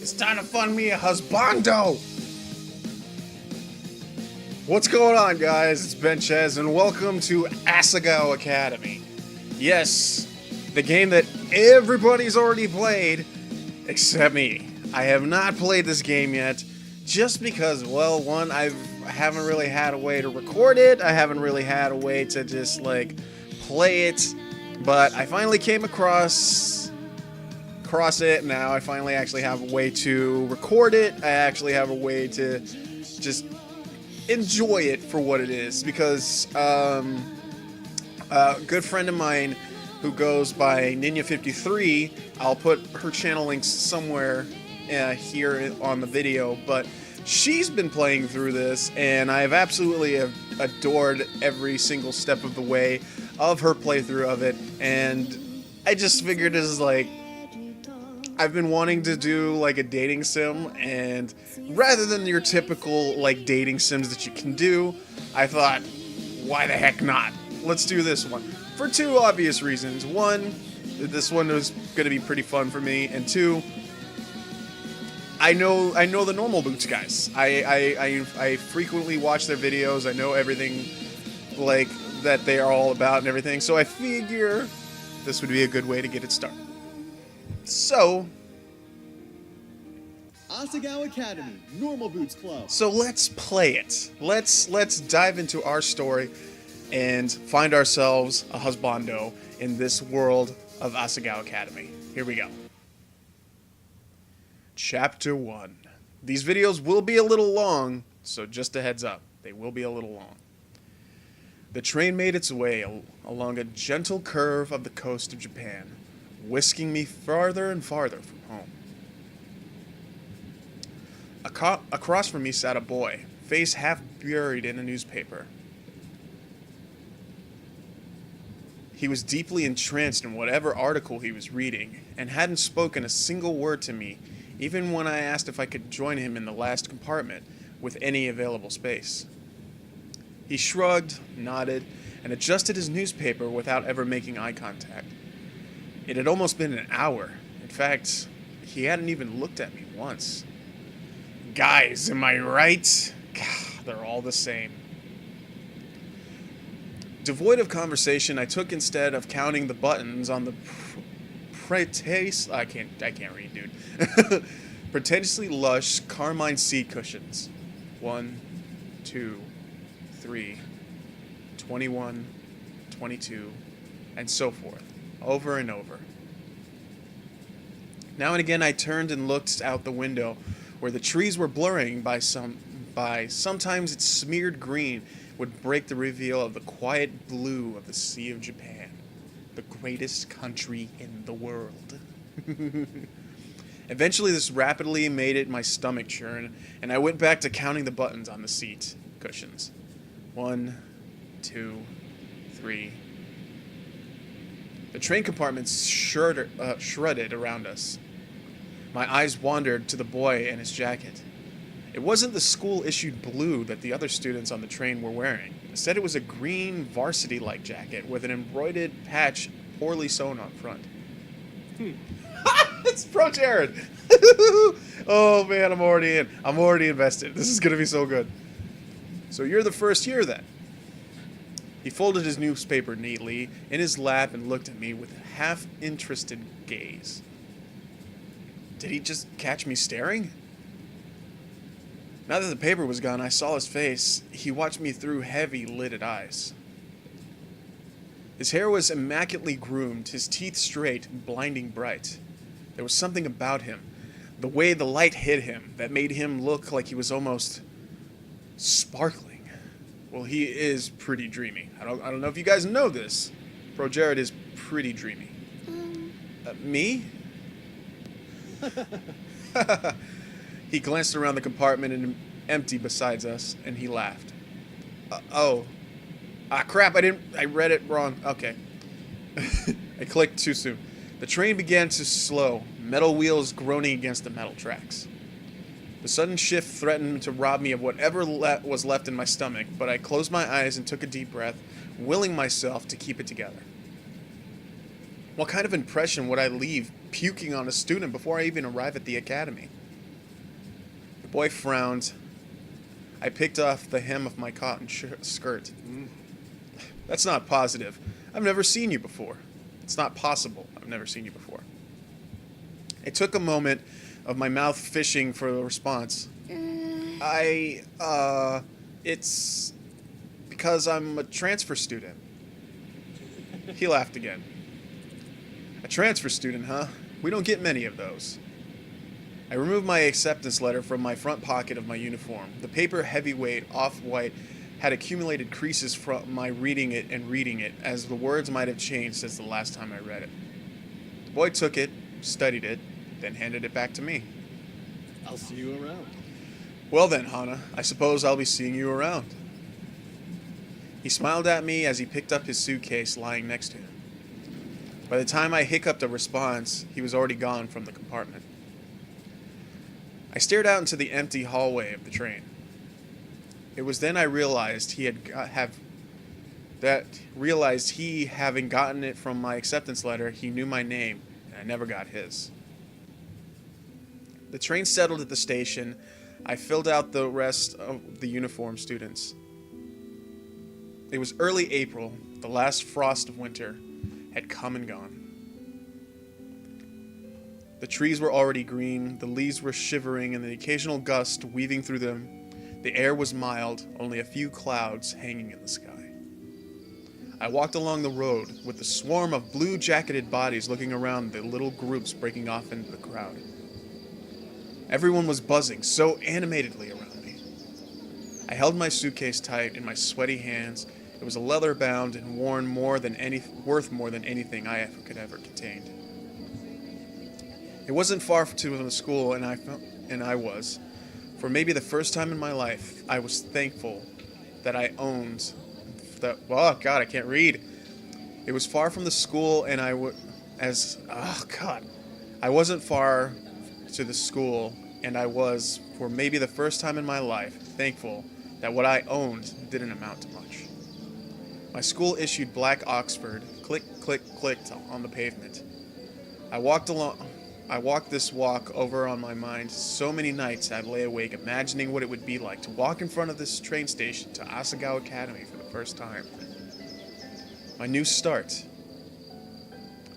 It's time to fund me a husbando! What's going on, guys? It's Benchez, and welcome to Asagao Academy. Yes, the game that everybody's already played, except me. I have not played this game yet, just because, well, one, I haven't really had a way to record it, I haven't really had a way to just, like, play it, but I finally came across it now. I finally actually have a way to record it. I actually have a way to just enjoy it for what it is, because a good friend of mine who goes by Ninja53, I'll put her channel links somewhere here on the video, but she's been playing through this, and I've absolutely adored every single step of the way of her playthrough of it, and I just figured this is like, I've been wanting to do like a dating sim, and rather than your typical like dating sims that you can do, I thought, why the heck not? Let's do this one. For two obvious reasons. One, this one was going to be pretty fun for me, and two, I know the Normal Boots guys. I frequently watch their videos. I know everything like that they are all about and everything, so I figure this would be a good way to get it started. So, Asagao Academy, Normal Boots Club. So let's play it. Let's dive into our story and find ourselves a husbando in this world of Asagao Academy. Here we go. Chapter 1. These videos will be a little long, so just a heads up, they will be a little long. The train made its way along a gentle curve of the coast of Japan, whisking me farther and farther from home. Across from me sat a boy, face half buried in a newspaper. He was deeply entranced in whatever article he was reading, and hadn't spoken a single word to me, even when I asked if I could join him in the last compartment with any available space. He shrugged, nodded, and adjusted his newspaper without ever making eye contact. It had almost been an hour. In fact, he hadn't even looked at me once. Guys, am I right? They're all the same. Devoid of conversation, I took instead of counting the buttons on the I can't read, dude. Pretentiously lush carmine seat cushions. 1, 2, 3, 21, 22, and so forth, over and over. Now and again I turned and looked out the window, where the trees were blurring by sometimes its smeared green would break the reveal of the quiet blue of the Sea of Japan, the greatest country in the world. Eventually this rapidly made my stomach churn, and I went back to counting the buttons on the seat cushions. 1, 2, 3. The train compartments shredded around us. My eyes wandered to the boy and his jacket. It wasn't the school-issued blue that the other students on the train were wearing. Instead, it was a green varsity-like jacket with an embroidered patch poorly sewn on front. It's Pro Jared! Oh man, I'm already in. I'm already invested. This is gonna be so good. So you're the first year then? He folded his newspaper neatly in his lap and looked at me with a half-interested gaze. Did he just catch me staring? Now that the paper was gone, I saw his face. He watched me through heavy-lidded eyes. His hair was immaculately groomed, his teeth straight, blinding bright. There was something about him, the way the light hit him, that made him look like he was almost sparkling. Well, he is pretty dreamy. I don't know if you guys know this. Bro Jared is pretty dreamy. Me? He glanced around the compartment and empty beside us, and he laughed. Oh. Ah, crap, I read it wrong. Okay. I clicked too soon. The train began to slow, metal wheels groaning against the metal tracks. The sudden shift threatened to rob me of whatever was left in my stomach, but I closed my eyes and took a deep breath, willing myself to keep it together. What kind of impression would I leave puking on a student before I even arrive at the academy? boy frowned. I picked off the hem of my cotton skirt. That's not positive. I've never seen you before. It's not possible. I've never seen you before. It took a moment of my mouth fishing for a response. It's because I'm a transfer student. He laughed again. A transfer student, huh? We don't get many of those. I removed my acceptance letter from my front pocket of my uniform. The paper, heavyweight, off-white, had accumulated creases from my reading it, as the words might have changed since the last time I read it. The boy took it, studied it, then handed it back to me. I'll see you around. Well then, Hana, I suppose I'll be seeing you around. He smiled at me as he picked up his suitcase lying next to him. By the time I hiccuped a response, he was already gone from the compartment. I stared out into the empty hallway of the train. It was then I realized having gotten it from my acceptance letter, he knew my name, and I never got his. The train settled at the station. I filled out the rest of the uniform students. It was early April. The last frost of winter had come and gone. The trees were already green, the leaves were shivering, and the occasional gust weaving through them. The air was mild, only a few clouds hanging in the sky. I walked along the road with the swarm of blue-jacketed bodies looking around, the little groups breaking off into the crowd. Everyone was buzzing so animatedly around me. I held my suitcase tight in my sweaty hands. It was a leather-bound and worth more than anything I could ever contained. It wasn't far to the school, and I was, for maybe the first time in my life, I was thankful that I owned that. Oh God, I can't read. It was far from the school, and I wasn't far to the school, and I was, for maybe the first time in my life, thankful that what I owned didn't amount to much. My school issued black Oxford, click, click, clicked on the pavement. I walked this walk over on my mind so many nights I'd lay awake imagining what it would be like to walk in front of this train station to Asagao Academy for the first time. My new start.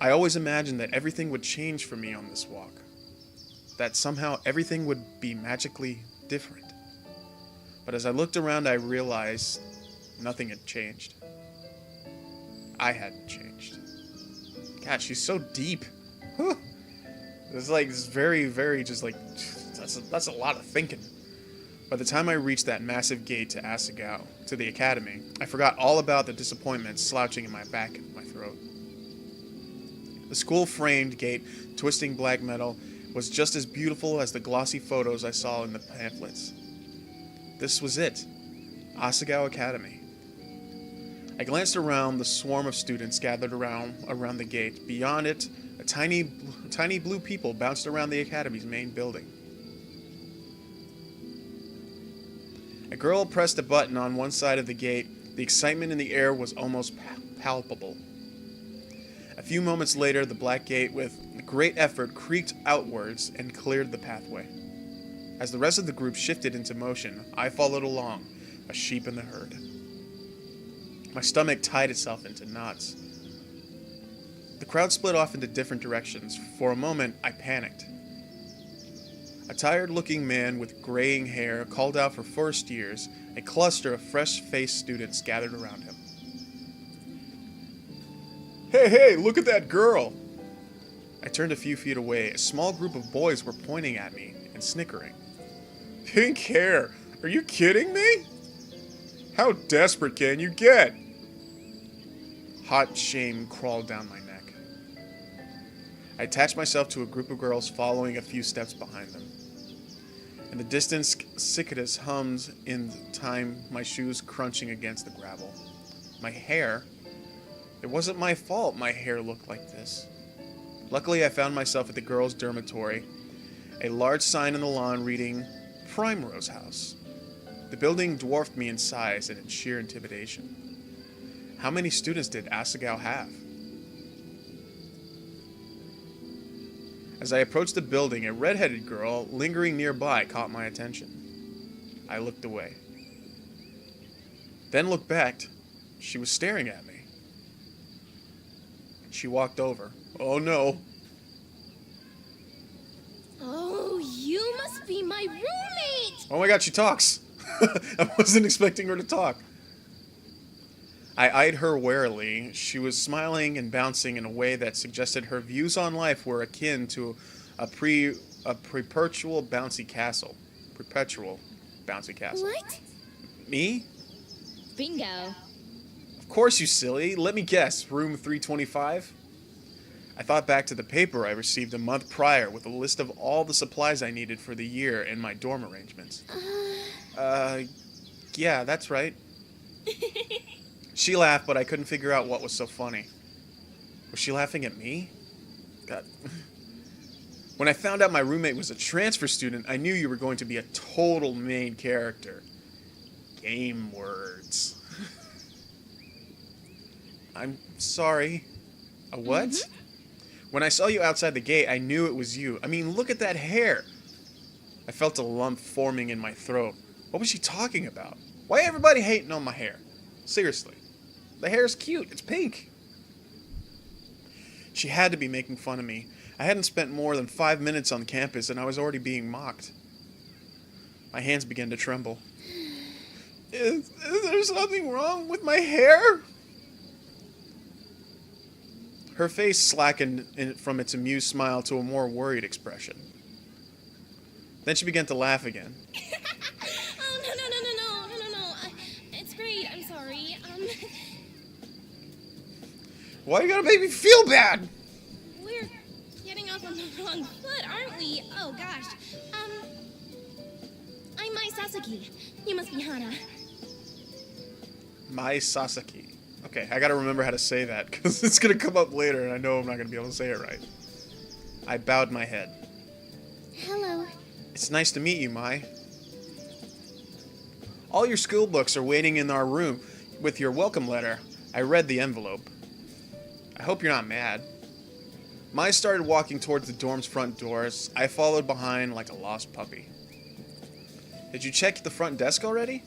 I always imagined that everything would change for me on this walk. That somehow everything would be magically different. But as I looked around, I realized nothing had changed. I hadn't changed. God, she's so deep. Whew. It's very, very just like, that's a lot of thinking. By the time I reached that massive gate to Asagao, to the academy, I forgot all about the disappointment slouching in my back and my throat. The school-framed gate, twisting black metal, was just as beautiful as the glossy photos I saw in the pamphlets. This was it, Asagao Academy. I glanced around the swarm of students gathered around the gate. Beyond it, tiny blue people bounced around the academy's main building. A girl pressed a button on one side of the gate. The excitement in the air was almost palpable. A few moments later, the black gate, with great effort, creaked outwards and cleared the pathway. As the rest of the group shifted into motion, I followed along, a sheep in the herd. My stomach tied itself into knots. The crowd split off into different directions. For a moment, I panicked. A tired-looking man with graying hair called out for first years. A cluster of fresh-faced students gathered around him. Hey, look at that girl! I turned a few feet away. A small group of boys were pointing at me and snickering. Pink hair! Are you kidding me? How desperate can you get? Hot shame crawled down my neck. I attached myself to a group of girls following a few steps behind them. In the distance, cicadas hummed in time, my shoes crunching against the gravel. My hair? It wasn't my fault my hair looked like this. Luckily, I found myself at the girls' dormitory, a large sign on the lawn reading, Primrose House. The building dwarfed me in size and in sheer intimidation. How many students did Asagao have? As I approached the building, a red-headed girl lingering nearby caught my attention. I looked away. Then looked back. She was staring at me. She walked over. Oh no. Oh, you must be my roommate! Oh my god, she talks! I wasn't expecting her to talk. I eyed her warily. She was smiling and bouncing in a way that suggested her views on life were akin to a perpetual bouncy castle. Perpetual bouncy castle. What? Me? Bingo. Of course, you silly. Let me guess. Room 325? I thought back to the paper I received a month prior with a list of all the supplies I needed for the year and my dorm arrangements. Yeah, that's right. She laughed, but I couldn't figure out what was so funny. Was she laughing at me? God. When I found out my roommate was a transfer student, I knew you were going to be a total main character. Game words. I'm sorry. A what? Mm-hmm. When I saw you outside the gate, I knew it was you. I mean, look at that hair. I felt a lump forming in my throat. What was she talking about? Why everybody hating on my hair? Seriously. The hair's cute. It's pink. She had to be making fun of me. I hadn't spent more than 5 minutes on campus and I was already being mocked. My hands began to tremble. Is there something wrong with my hair? Her face slackened from its amused smile to a more worried expression. Then she began to laugh again. Oh, no. It's great. I'm sorry. Why are you gonna make me feel bad? We're getting off on the wrong foot, aren't we? Oh, gosh. I'm Mai Sasaki. You must be Hana. Mai Sasaki. Okay, I gotta remember how to say that, because it's gonna come up later, and I know I'm not gonna be able to say it right. I bowed my head. Hello. It's nice to meet you, Mai. All your school books are waiting in our room with your welcome letter. I read the envelope. I hope you're not mad. Mai started walking towards the dorm's front doors. I followed behind like a lost puppy. Did you check the front desk already?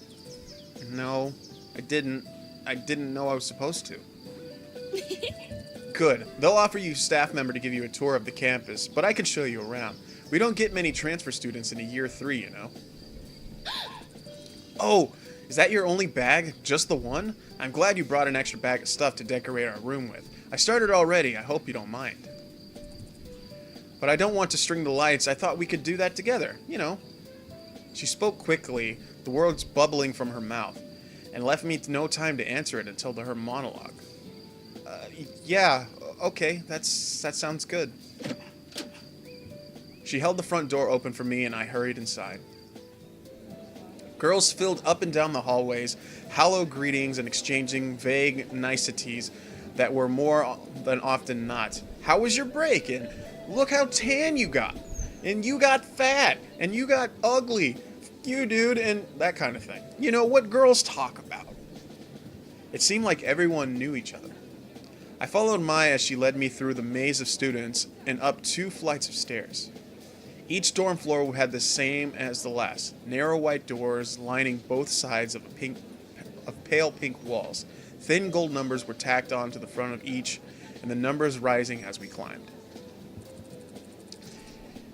No, I didn't. I didn't know I was supposed to. Good. They'll offer you a staff member to give you a tour of the campus, but I can show you around. We don't get many transfer students in a year 3, you know. Oh, is that your only bag? Just the one? I'm glad you brought an extra bag of stuff to decorate our room with. I started already. I hope you don't mind. But I don't want to string the lights. I thought we could do that together, you know. She spoke quickly, the words bubbling from her mouth, and left me no time to answer it until her monologue. Yeah, okay, that sounds good. She held the front door open for me and I hurried inside. Girls filled up and down the hallways, hollow greetings and exchanging vague niceties that were more than often not. How was your break? And look how tan you got. And you got fat. And you got ugly. You, dude, and that kind of thing. You know, what girls talk about. It seemed like everyone knew each other. I followed Mai as she led me through the maze of students and up 2 flights of stairs. Each dorm floor had the same as the last, narrow white doors lining both sides of pale pink walls. Thin gold numbers were tacked onto the front of each, and the numbers rising as we climbed.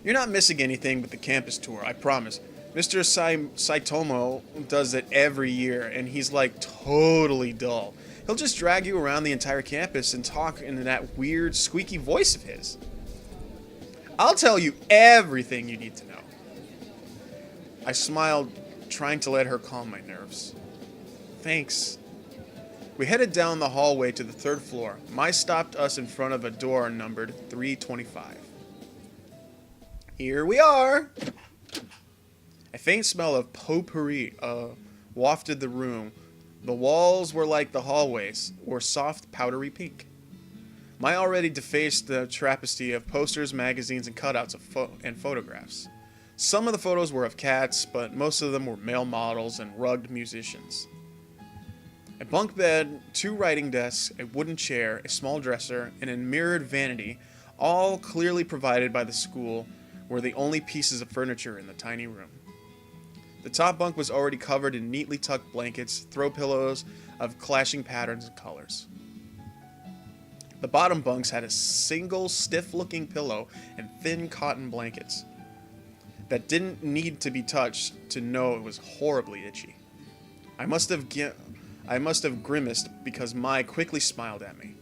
You're not missing anything but the campus tour, I promise. Mr. Saitomo does it every year, and he's like totally dull. He'll just drag you around the entire campus and talk in that weird, squeaky voice of his. I'll tell you everything you need to know. I smiled, trying to let her calm my nerves. Thanks. We headed down the hallway to the 3rd floor. Mai stopped us in front of a door numbered 325. Here we are! A faint smell of potpourri wafted the room. The walls were like the hallways, or soft, powdery pink. Mai already defaced the tapestry of posters, magazines, and cutouts of photographs. Some of the photos were of cats, but most of them were male models and rugged musicians. A bunk bed, 2 writing desks, a wooden chair, a small dresser, and a mirrored vanity all clearly provided by the school, were the only pieces of furniture in the tiny room. The top bunk was already covered in neatly tucked blankets, throw pillows of clashing patterns and colors. The bottom bunks had a single stiff-looking pillow and thin cotton blankets that didn't need to be touched to know it was horribly itchy. I must have grimaced because Mai quickly smiled at me.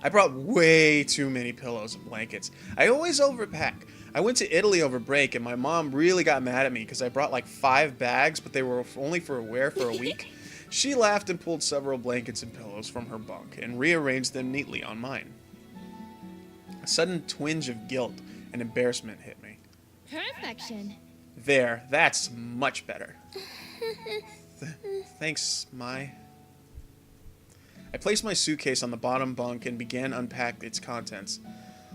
I brought way too many pillows and blankets. I always overpack. I went to Italy over break and my mom really got mad at me because I brought like 5 bags, but they were only for wear for a week. She laughed and pulled several blankets and pillows from her bunk and rearranged them neatly on mine. A sudden twinge of guilt and embarrassment hit me. Perfection. There, that's much better. Thanks, Mai. I placed my suitcase on the bottom bunk and began to unpack its contents.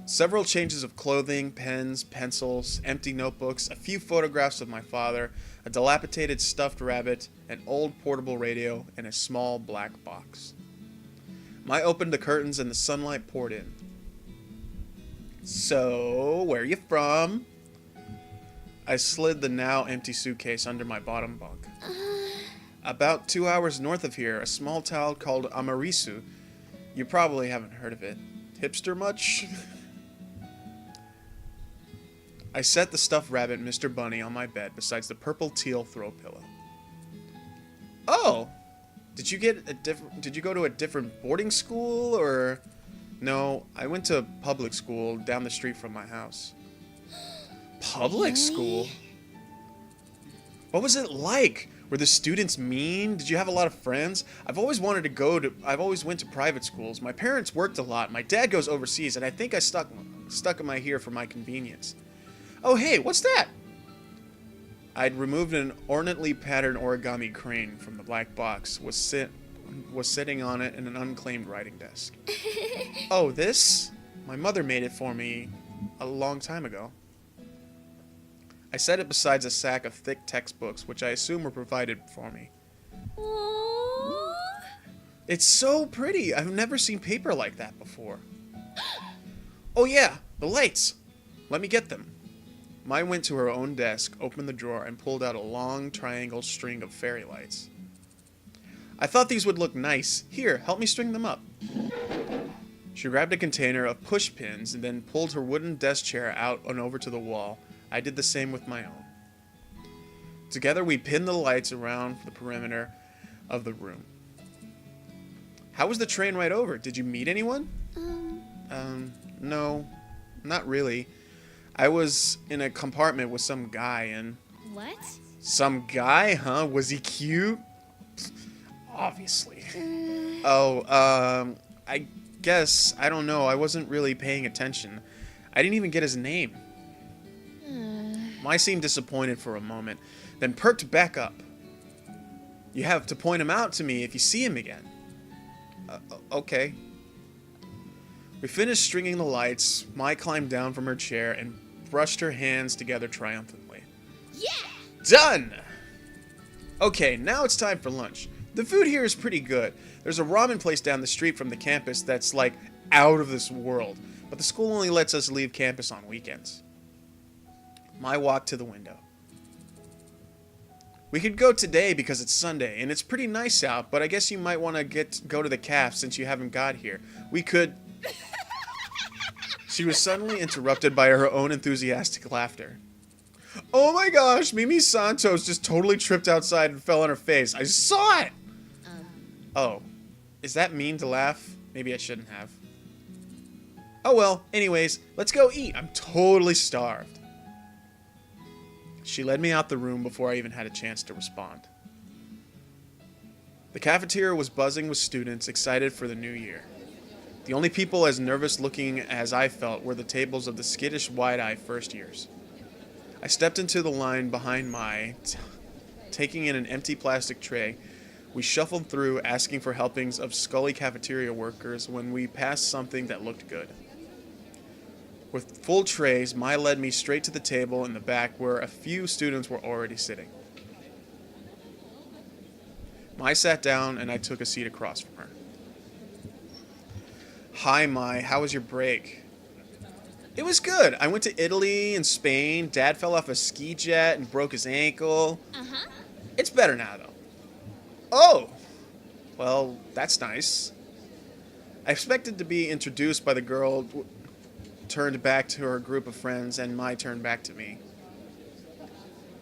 Several changes of clothing, pens, pencils, empty notebooks, a few photographs of my father, a dilapidated stuffed rabbit, an old portable radio, and a small black box. Mai opened the curtains and the sunlight poured in. So, where are you from? I slid the now empty suitcase under my bottom bunk. About 2 hours north of here, a small town called Amarisu. You probably haven't heard of it. Hipster much? I set the stuffed rabbit, Mr. Bunny, on my bed besides the purple teal throw pillow. Oh! Did you go to a different boarding school or? No, I went to public school down the street from my house. Public school? What was it like? Were the students mean? Did you have a lot of friends? I've always went to private schools. My parents worked a lot. My dad goes overseas, and I think I stuck my here for my convenience. Oh hey, what's that? I'd removed an ornately patterned origami crane from the black box, was sitting on it in an unclaimed writing desk. Oh, this? My mother made it for me a long time ago. I set it beside a sack of thick textbooks, which I assume were provided for me. Aww. It's so pretty. I've never seen paper like that before. Oh yeah, the lights. Let me get them. Mai went to her own desk, opened the drawer, and pulled out a long triangle string of fairy lights. I thought these would look nice. Here, help me string them up. She grabbed a container of push pins and then pulled her wooden desk chair out and over to the wall. I did the same with my own. Together we pinned the lights around the perimeter of the room. How was the train ride over? Did you meet anyone? No, not really. I was in a compartment with some guy and... What? Some guy, huh? Was he cute? Obviously. I guess, I don't know, I wasn't really paying attention. I didn't even get his name. Mai seemed disappointed for a moment, then perked back up. You have to point him out to me if you see him again. Okay. We finished stringing the lights. Mai climbed down from her chair and brushed her hands together triumphantly. Yeah! Done! Okay, now it's time for lunch. The food here is pretty good. There's a ramen place down the street from the campus that's like out of this world, but the school only lets us leave campus on weekends. Mai walked to the window. We could go today because it's Sunday, and it's pretty nice out, but I guess you might want to go to the caf since you haven't got here. We could... She was suddenly interrupted by her own enthusiastic laughter. Oh my gosh, Mimi Santos just totally tripped outside and fell on her face. I saw it! Oh, is that mean to laugh? Maybe I shouldn't have. Oh well, anyways, let's go eat. I'm totally starved. She led me out the room before I even had a chance to respond. The cafeteria was buzzing with students excited for the new year. The only people as nervous looking as I felt were the tables of the skittish wide-eyed first years. I stepped into the line behind Mai, taking in an empty plastic tray. We shuffled through, asking for helpings of Scully cafeteria workers when we passed something that looked good. With full trays, Mai led me straight to the table in the back where a few students were already sitting. Mai sat down and I took a seat across from her. Hi Mai, how was your break? It was good. I went to Italy and Spain. Dad fell off a ski jet and broke his ankle. Uh-huh. It's better now, though. Oh! Well, that's nice. I expected to be introduced by the girl turned back to her group of friends and my turn back to me.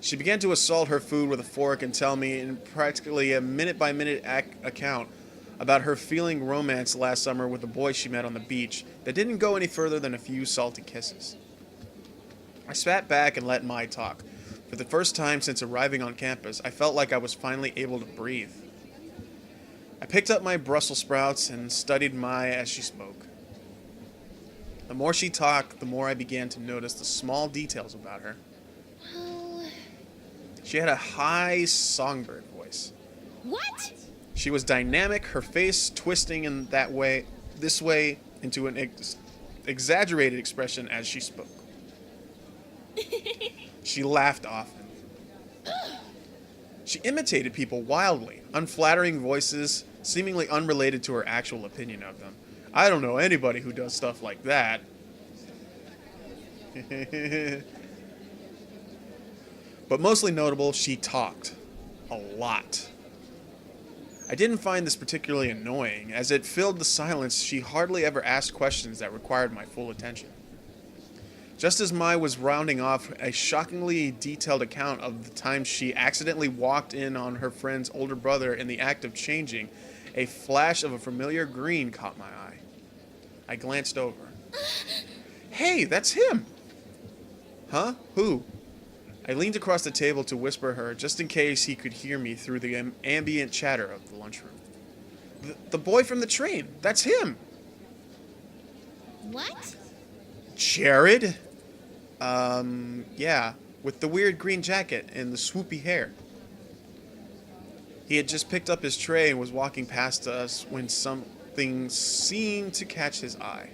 She began to assault her food with a fork and tell me in practically a minute-by-minute account about her feeling romance last summer with a boy she met on the beach that didn't go any further than a few salty kisses. I sat back and let Mai talk. For the first time since arriving on campus, I felt like I was finally able to breathe. I picked up my Brussels sprouts and studied Mai as she spoke. The more she talked, the more I began to notice the small details about her. Well... She had a high songbird voice. What? She was dynamic, her face twisting in this way into an exaggerated expression as she spoke. She laughed often. She imitated people wildly, unflattering voices, seemingly unrelated to her actual opinion of them. I don't know anybody who does stuff like that. But mostly notable, she talked. A lot. I didn't find this particularly annoying. As it filled the silence, she hardly ever asked questions that required my full attention. Just as Mai was rounding off a shockingly detailed account of the time she accidentally walked in on her friend's older brother in the act of changing, a flash of a familiar green caught my eye. I glanced over. Hey, that's him! Huh? Who? I leaned across the table to whisper her, just in case he could hear me through the ambient chatter of the lunchroom. The boy from the train. That's him! What? Jared? Yeah, with the weird green jacket and the swoopy hair. He had just picked up his tray and was walking past us when something seemed to catch his eye.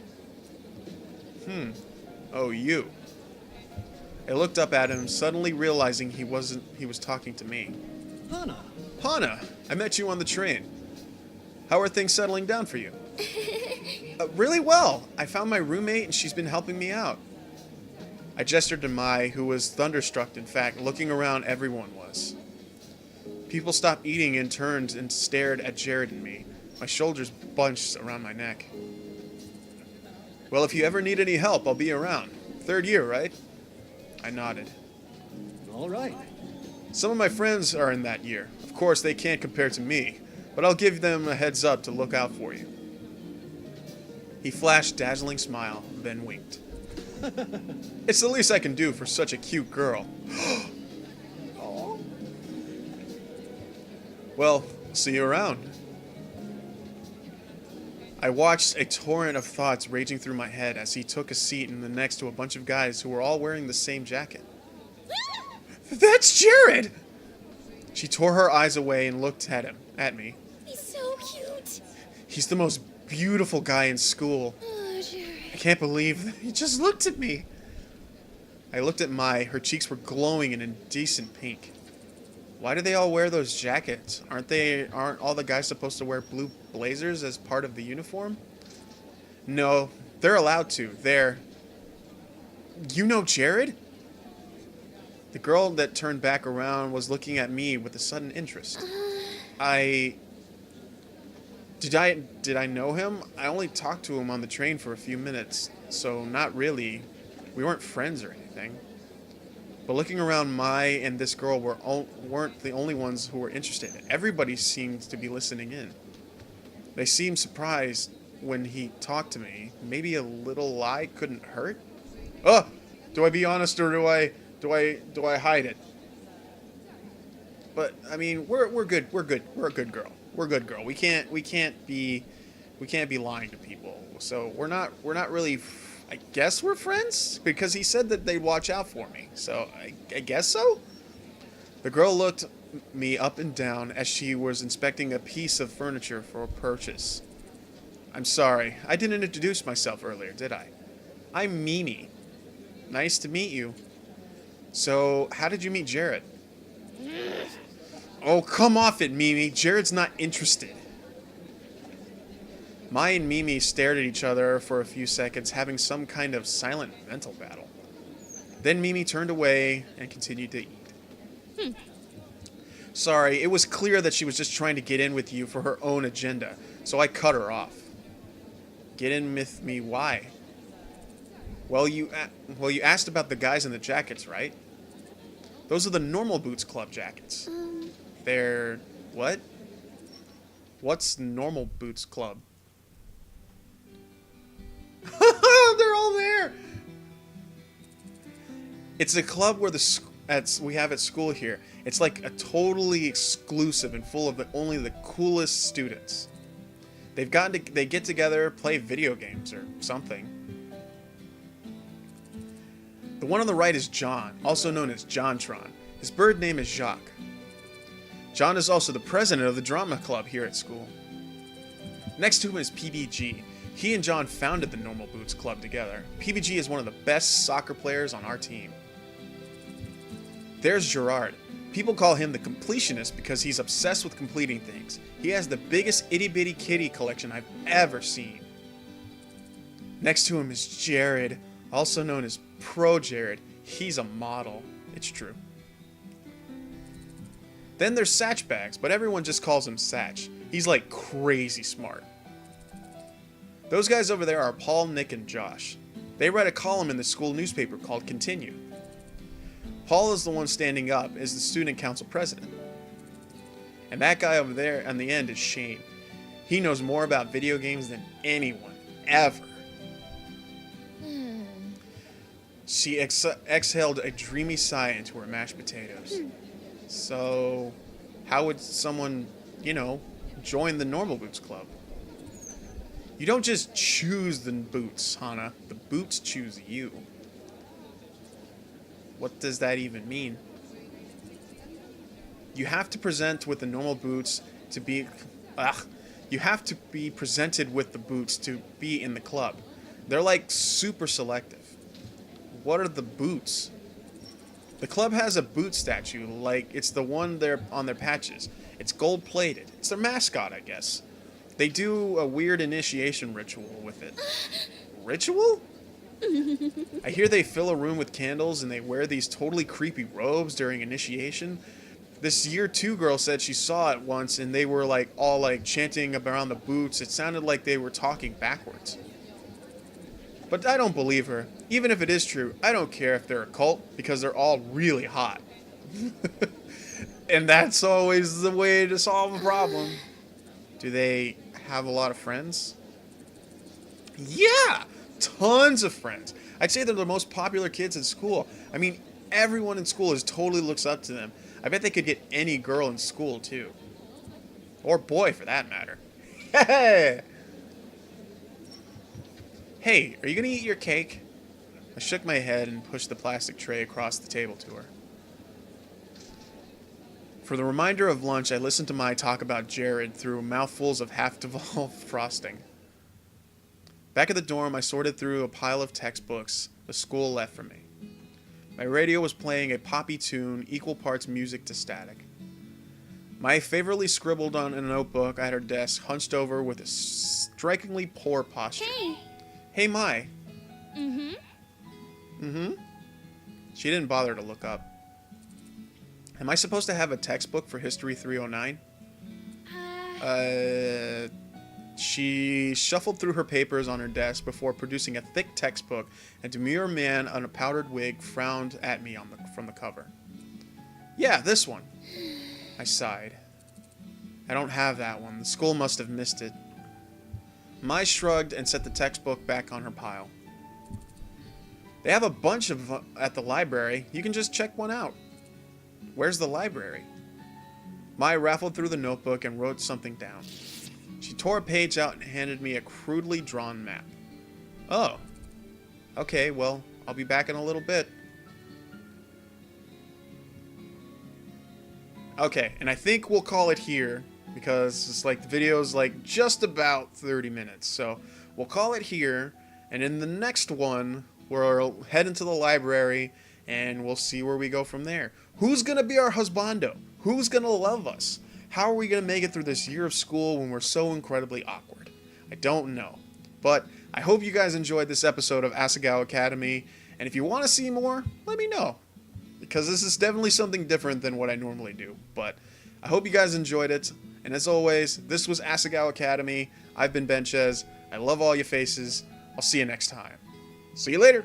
Oh, you. I looked up at him, suddenly realizing he was talking to me. Hana, I met you on the train. How are things settling down for you? Really well. I found my roommate and she's been helping me out. I gestured to Mai, who was thunderstruck, in fact, looking around everyone was. People stopped eating and turned and stared at Jared and me. My shoulders bunched around my neck. Well, if you ever need any help, I'll be around. 3rd year, right? I nodded. All right. Some of my friends are in that year. Of course, they can't compare to me, but I'll give them a heads up to look out for you. He flashed a dazzling smile, then winked. It's the least I can do for such a cute girl. Well, see you around. I watched a torrent of thoughts raging through my head as he took a seat in the next to a bunch of guys who were all wearing the same jacket. That's Jared! She tore her eyes away and looked at me. He's so cute. He's the most beautiful guy in school. Oh, Jared. I can't believe he just looked at me. I looked at Mai. Her cheeks were glowing in indecent pink. Why do they all wear those jackets? Aren't all the guys supposed to wear blue blazers as part of the uniform? No, they're allowed to. You know Jared? The girl that turned back around was looking at me with a sudden interest. Did I know him? I only talked to him on the train for a few minutes, so not really. We weren't friends or anything. But looking around, Mai and this girl weren't the only ones who were interested. Everybody seemed to be listening in. They seemed surprised when he talked to me. Maybe a little lie couldn't hurt? Do I be honest or do I hide it? But I mean, we're good. We're good. We're a good girl. We're a good girl. We can't be lying to people. So we're not really. I guess we're friends because he said that they'd watch out for me. So I guess so. The girl looked me up and down as she was inspecting a piece of furniture for a purchase. I'm sorry, I didn't introduce myself earlier, did I? I'm Mimi. Nice to meet you. So, how did you meet Jared? Oh, come off it, Mimi. Jared's not interested. Mai and Mimi stared at each other for a few seconds, having some kind of silent mental battle. Then Mimi turned away and continued to eat. Sorry, it was clear that she was just trying to get in with you for her own agenda, so I cut her off. Get in with me, why? Well, you asked about the guys in the jackets, right? Those are the Normal Boots Club jackets. They're... what? What's Normal Boots Club? They're all there! It's a club where we have at school here. It's like a totally exclusive and full of only the coolest students. They get together, play video games or something. The one on the right is John, also known as Jontron. His bird name is Jacques. John is also the president of the drama club here at school. Next to him is PBG. He and John founded the Normal Boots Club together. PBG is one of the best soccer players on our team. There's Gerard. People call him the completionist because he's obsessed with completing things. He has the biggest itty-bitty kitty collection I've ever seen. Next to him is Jared, also known as Pro Jared. He's a model. It's true. Then there's Satchbags, but everyone just calls him Satch. He's like crazy smart. Those guys over there are Paul, Nick, and Josh. They write a column in the school newspaper called Continue. Paul is the one standing up as the student council president. And that guy over there on the end is Shane. He knows more about video games than anyone, ever. She exhaled a dreamy sigh into her mashed potatoes. So, how would someone, join the Normal Boots Club? You don't just choose the boots, Hana. The boots choose you. What does that even mean? You have to present with the normal boots to be... You have to be presented with the boots to be in the club. They're like super selective. What are the boots? The club has a boot statue, like it's the one there on their patches. It's gold plated. It's their mascot, I guess. They do a weird initiation ritual with it. Ritual? I hear they fill a room with candles and they wear these totally creepy robes during initiation. This year 2 girl said she saw it once and they were all chanting around the boots. It sounded like they were talking backwards. But I don't believe her. Even if it is true, I don't care if they're a cult because they're all really hot. And that's always the way to solve a problem. Do they have a lot of friends? Yeah! Tons of friends. I'd say they're the most popular kids in school. I mean, everyone in school totally looks up to them. I bet they could get any girl in school, too. Or boy, for that matter. Hey, are you gonna eat your cake? I shook my head and pushed the plastic tray across the table to her. For the reminder of lunch, I listened to Mai talk about Jared through mouthfuls of half-devolved frosting. Back at the dorm, I sorted through a pile of textbooks the school left for me. My radio was playing a poppy tune, equal parts music to static. Mai favorably scribbled on a notebook at her desk, hunched over with a strikingly poor posture. Hey, Mai. She didn't bother to look up. Am I supposed to have a textbook for History 309? She shuffled through her papers on her desk before producing a thick textbook. A demure man on a powdered wig frowned at me from the cover. Yeah, this one. I sighed. I don't have that one. The school must have missed it. Mai shrugged and set the textbook back on her pile. They have a bunch at the library. You can just check one out. Where's the library? Mai raffled through the notebook and wrote something down. She tore a page out and handed me a crudely drawn map. Oh. Okay, well, I'll be back in a little bit. Okay, and I think we'll call it here because it's the video's just about 30 minutes. So we'll call it here, and in the next one, we'll head into the library and we'll see where we go from there. Who's gonna be our husbando? Who's gonna love us? How are we gonna make it through this year of school when we're so incredibly awkward? I don't know. But I hope you guys enjoyed this episode of Asagao Academy, and if you want to see more, let me know, because this is definitely something different than what I normally do. But I hope you guys enjoyed it, and as always, this was Asagao Academy. I've been Benchez. I love all your faces. I'll see you next time. See you later.